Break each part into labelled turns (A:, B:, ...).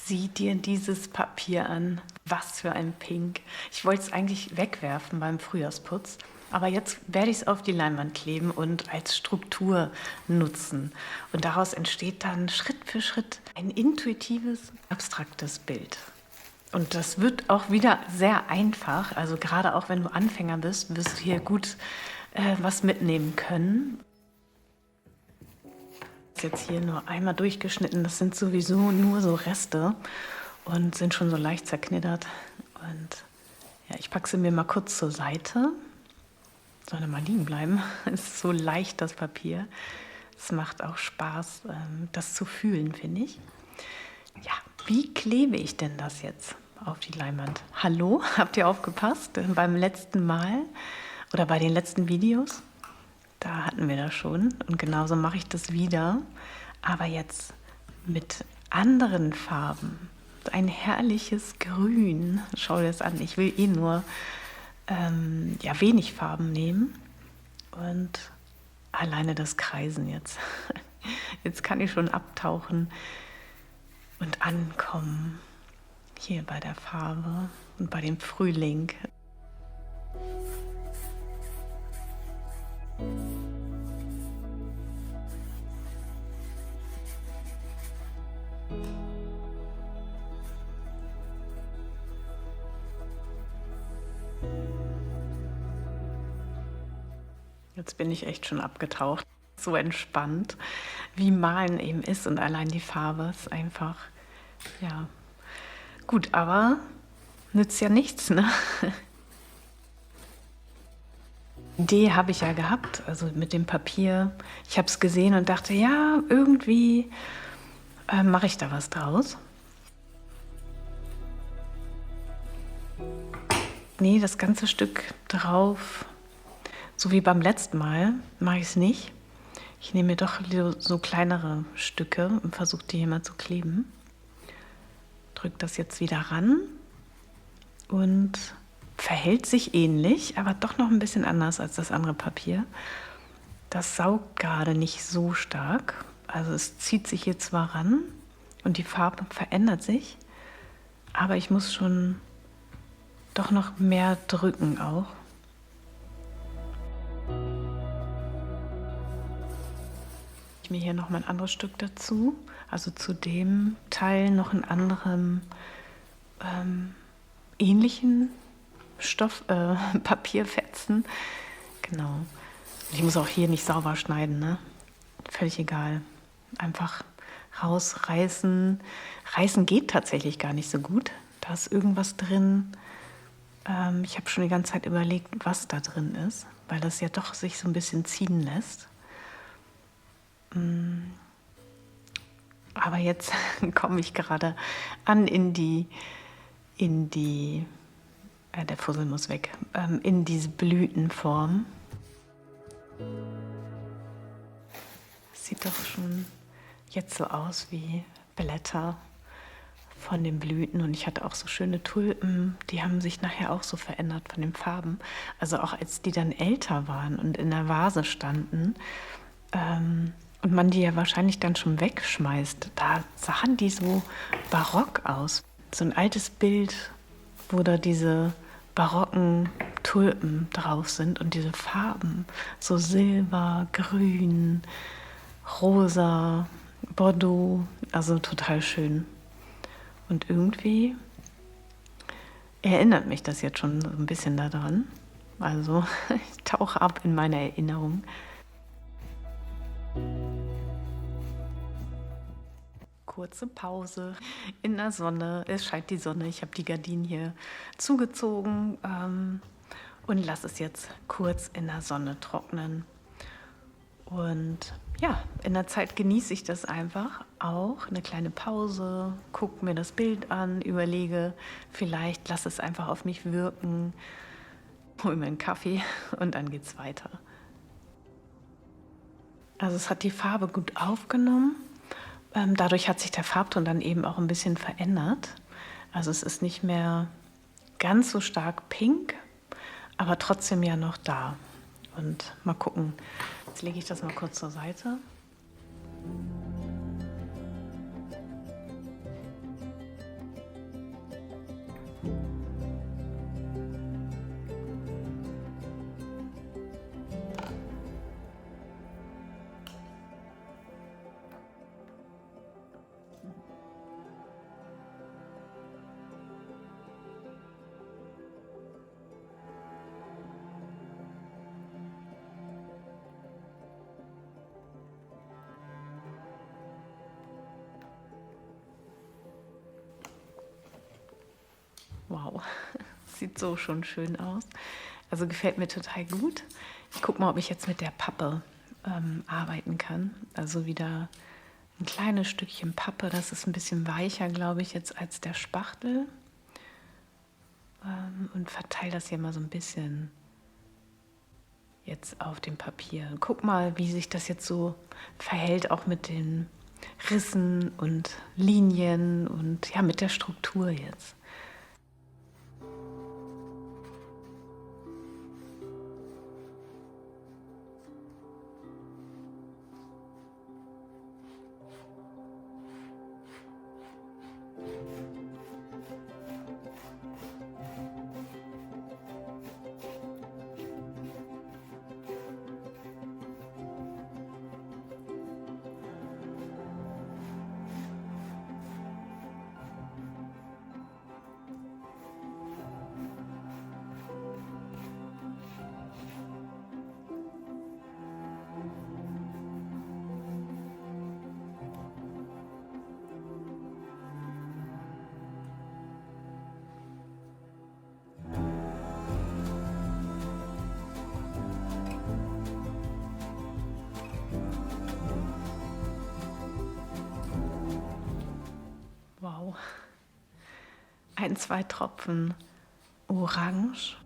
A: Sieh dir dieses Papier an. Was für ein Pink. Ich wollte es eigentlich wegwerfen beim Frühjahrsputz, aber jetzt werde ich es auf die Leinwand kleben und als Struktur nutzen. Und daraus entsteht dann Schritt für Schritt ein intuitives, abstraktes Bild. Und das wird auch wieder sehr einfach. Also gerade auch wenn du Anfänger bist, wirst du hier gut was mitnehmen können. Jetzt hier nur einmal durchgeschnitten. Das sind sowieso nur so Reste und sind schon so leicht zerknittert. Und ja, ich packe sie mir mal kurz zur Seite. Soll mal liegen bleiben. Es ist so leicht, das Papier. Es macht auch Spaß, das zu fühlen, finde ich. Ja, wie klebe ich denn das jetzt auf die Leinwand? Hallo, habt ihr aufgepasst? Beim letzten Mal oder bei den letzten Videos? Da hatten wir das schon und genauso mache ich das wieder, aber jetzt mit anderen Farben. Ein herrliches Grün. Schau dir das an. Ich will eh nur ja, wenig Farben nehmen und alleine das Kreisen jetzt. Jetzt kann ich schon abtauchen und ankommen hier bei der Farbe und bei dem Frühling. Jetzt bin ich echt schon abgetaucht. So entspannt, wie Malen eben ist und allein die Farbe ist einfach, ja, gut, aber nützt ja nichts, ne? Idee habe ich ja gehabt, also mit dem Papier. Ich habe es gesehen und dachte, ja, irgendwie mache ich da was draus. Nee, das ganze Stück drauf, so wie beim letzten Mal, mache ich es nicht. Ich nehme mir doch so kleinere Stücke und versuche die hier mal zu kleben. Drücke das jetzt wieder ran und verhält sich ähnlich, aber doch noch ein bisschen anders als das andere Papier. Das saugt gerade nicht so stark. Also es zieht sich hier zwar ran und die Farbe verändert sich, aber ich muss schon doch noch mehr drücken auch. Ich mir hier noch mal ein anderes Stück dazu, also zu dem Teil noch einen anderen ähnlichen Stoff, Papierfetzen. Genau. Ich muss auch hier nicht sauber schneiden, ne? Völlig egal. Einfach rausreißen. Reißen geht tatsächlich gar nicht so gut. Da ist irgendwas drin. Ich habe schon die ganze Zeit überlegt, was da drin ist, weil das ja doch sich so ein bisschen ziehen lässt. Aber jetzt komme ich gerade an der Fussel muss weg, in diese Blütenform. Sieht doch schon jetzt so aus wie Blätter von den Blüten und ich hatte auch so schöne Tulpen, die haben sich nachher auch so verändert von den Farben. Also auch als die dann älter waren und in der Vase standen, und man die ja wahrscheinlich dann schon wegschmeißt, da sahen die so barock aus. So ein altes Bild, wo da diese barocken Tulpen drauf sind und diese Farben, so Silber, Grün, Rosa, Bordeaux, also total schön. Und irgendwie erinnert mich das jetzt schon so ein bisschen daran. Also ich tauche ab in meine Erinnerung. Kurze Pause in der Sonne. Es scheint die Sonne. Ich habe die Gardinen hier zugezogen und lasse es jetzt kurz in der Sonne trocknen. Und ja, in der Zeit genieße ich das einfach auch. Eine kleine Pause, gucke mir das Bild an, überlege, vielleicht lasse es einfach auf mich wirken, hole mir einen Kaffee und dann geht's weiter. Also es hat die Farbe gut aufgenommen. Dadurch hat sich der Farbton dann eben auch ein bisschen verändert. Also es ist nicht mehr ganz so stark pink, aber trotzdem ja noch da. Und mal gucken, jetzt lege ich das mal kurz zur Seite. Wow, sieht so schon schön aus. Also gefällt mir total gut. Ich gucke mal, ob ich jetzt mit der Pappe arbeiten kann. Also wieder ein kleines Stückchen Pappe. Das ist ein bisschen weicher, glaube ich, jetzt als der Spachtel. Und verteile das hier mal so ein bisschen jetzt auf dem Papier. Guck mal, wie sich das jetzt so verhält, auch mit den Rissen und Linien und ja, mit der Struktur jetzt. Wow. Ein, zwei Tropfen Orange.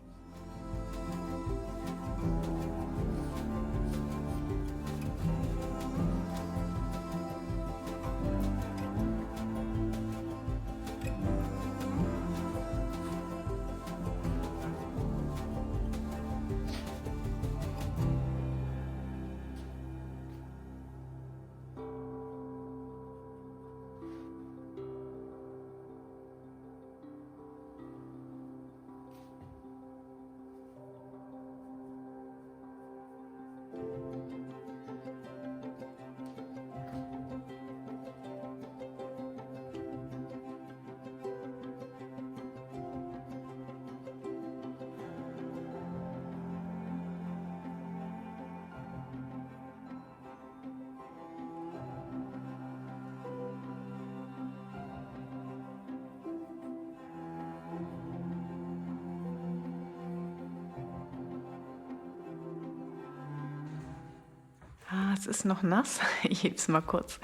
A: Es ist noch nass. Ich hebe es mal kurz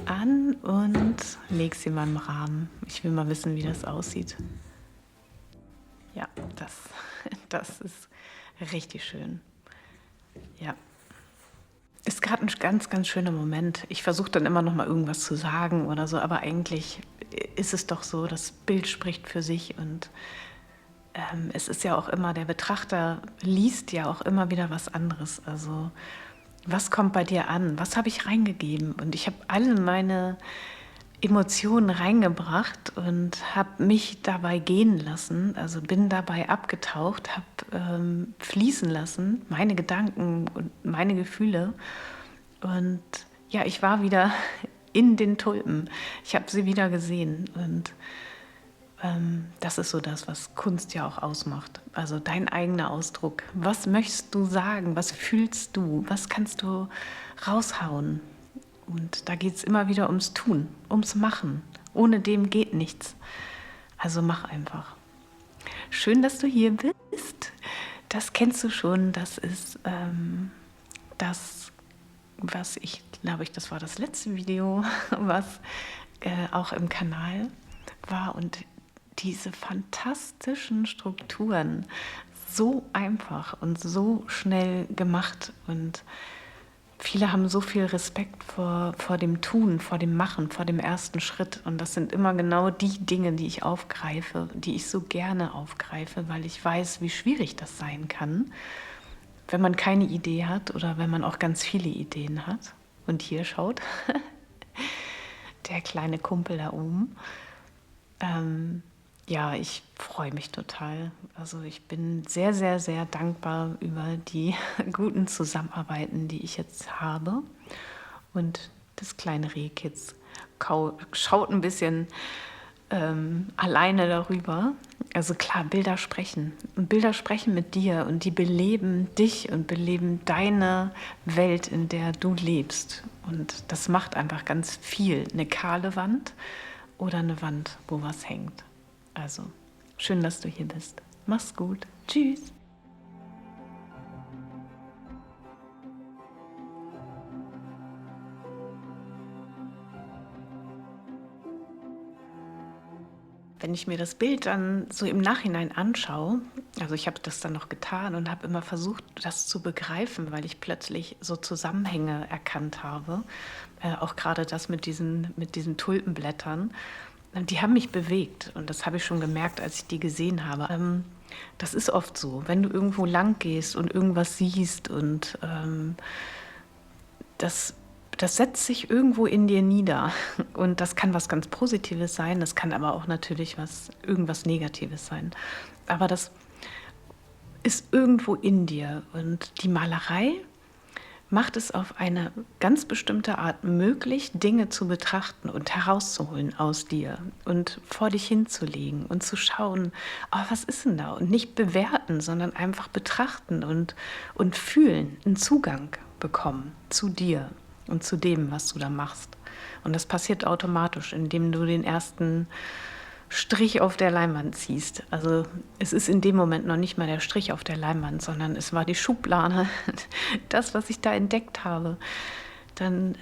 A: an und lege sie mal im Rahmen. Ich will mal wissen, wie das aussieht. Ja, das ist richtig schön. Ja. Ist gerade ein ganz, ganz schöner Moment. Ich versuche dann immer noch mal irgendwas zu sagen oder so, aber eigentlich ist es doch so, das Bild spricht für sich und es ist ja auch immer, der Betrachter liest ja auch immer wieder was anderes. Also was kommt bei dir an? Was habe ich reingegeben? Und ich habe alle meine Emotionen reingebracht und habe mich dabei gehen lassen, also bin dabei abgetaucht, habe fließen lassen, meine Gedanken und meine Gefühle. Und ja, ich war wieder in den Tulpen. Ich habe sie wieder gesehen und das ist so das, was Kunst ja auch ausmacht. Also dein eigener Ausdruck. Was möchtest du sagen? Was fühlst du? Was kannst du raushauen? Und da geht es immer wieder ums Tun, ums Machen. Ohne dem geht nichts. Also mach einfach. Schön, dass du hier bist. Das kennst du schon. Das ist das, was ich glaube, das war das letzte Video, was auch im Kanal war. Und diese fantastischen Strukturen, so einfach und so schnell gemacht. Und viele haben so viel Respekt vor dem Tun, vor dem Machen, vor dem ersten Schritt. Und das sind immer genau die Dinge, die ich aufgreife, die ich so gerne aufgreife, weil ich weiß, wie schwierig das sein kann, wenn man keine Idee hat oder wenn man auch ganz viele Ideen hat. Und hier schaut, der kleine Kumpel da oben. Ja, ich freue mich total. Also ich bin sehr, sehr, sehr dankbar über die guten Zusammenarbeiten, die ich jetzt habe. Und das kleine Rehkitz schaut ein bisschen alleine darüber. Also klar, Bilder sprechen. Und Bilder sprechen mit dir und die beleben dich und beleben deine Welt, in der du lebst. Und das macht einfach ganz viel. Eine kahle Wand oder eine Wand, wo was hängt. Also Schön, dass du hier bist. Mach's gut. Tschüss. Wenn ich mir das Bild dann so im Nachhinein anschaue, also ich habe das dann noch getan und habe immer versucht, das zu begreifen, weil ich plötzlich so Zusammenhänge erkannt habe. Auch gerade das mit diesen Tulpenblättern. Die haben mich bewegt und das habe ich schon gemerkt, als ich die gesehen habe. Das ist oft so, wenn du irgendwo lang gehst und irgendwas siehst und das setzt sich irgendwo in dir nieder. Und das kann was ganz Positives sein, das kann aber auch natürlich irgendwas Negatives sein. Aber das ist irgendwo in dir. Und die Malerei macht es auf eine ganz bestimmte Art möglich, Dinge zu betrachten und herauszuholen aus dir und vor dich hinzulegen und zu schauen, oh, was ist denn da? Und nicht bewerten, sondern einfach betrachten und fühlen, einen Zugang bekommen zu dir und zu dem, was du da machst. Und das passiert automatisch, indem du den ersten Strich auf der Leinwand ziehst. Also es ist in dem Moment noch nicht mal der Strich auf der Leinwand, sondern es war die Schublade, das, was ich da entdeckt habe. Dann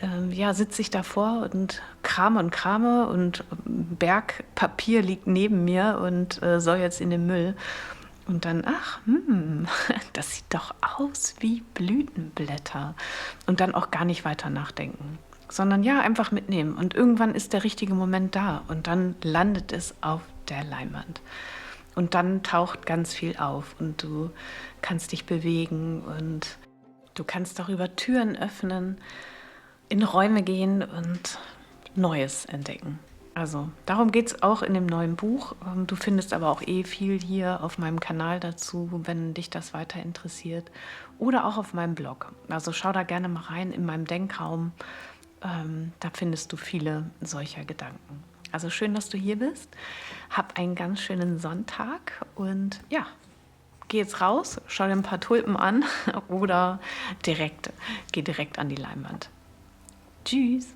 A: sitze ich davor und krame und Berg Papier liegt neben mir und soll jetzt in den Müll. Und dann, das sieht doch aus wie Blütenblätter. Und dann auch gar nicht weiter nachdenken, sondern ja, einfach mitnehmen. Und irgendwann ist der richtige Moment da und dann landet es auf der Leinwand. Und dann taucht ganz viel auf und du kannst dich bewegen und du kannst darüber Türen öffnen, in Räume gehen und Neues entdecken. Also darum geht es auch in dem neuen Buch. Du findest aber auch viel hier auf meinem Kanal dazu, wenn dich das weiter interessiert. Oder auch auf meinem Blog. Also schau da gerne mal rein in meinem Denkraum. Da findest du viele solcher Gedanken. Also schön, dass du hier bist. Hab einen ganz schönen Sonntag und ja, geh jetzt raus, schau dir ein paar Tulpen an oder geh direkt an die Leinwand. Tschüss.